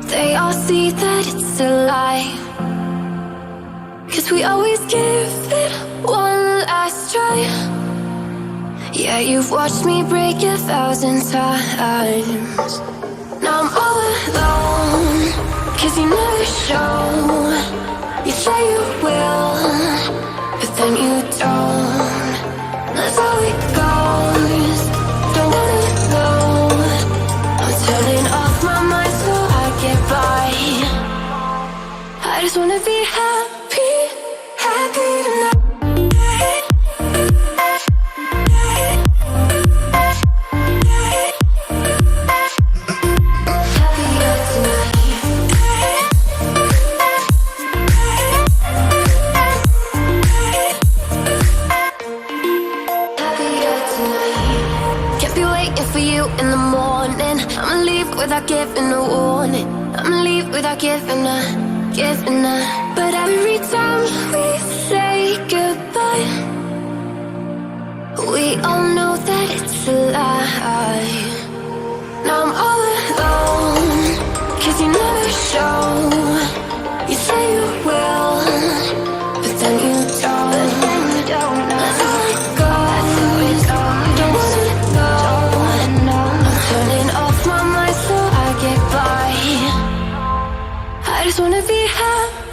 They all see that it's a lie, 'cause we always give it one last try. Yeah, you've watched me break 1,000 times. Now I'm all alone, 'cause you never show. You say you will, but then you don't. That's how it goes. Don't wanna know. I'm turning off my mind so I get by. I just wanna be happy, happy tonight. In the morning, I'ma leave without giving a warning. I'ma leave without giving a. But every time we say goodbye, we all know that it's a lie. Now I'm all alone, 'cause you never show. You say you will, but then you don't. That's how it goes. Don't wanna know. Turning off my mind so I get by. I just wanna be happy.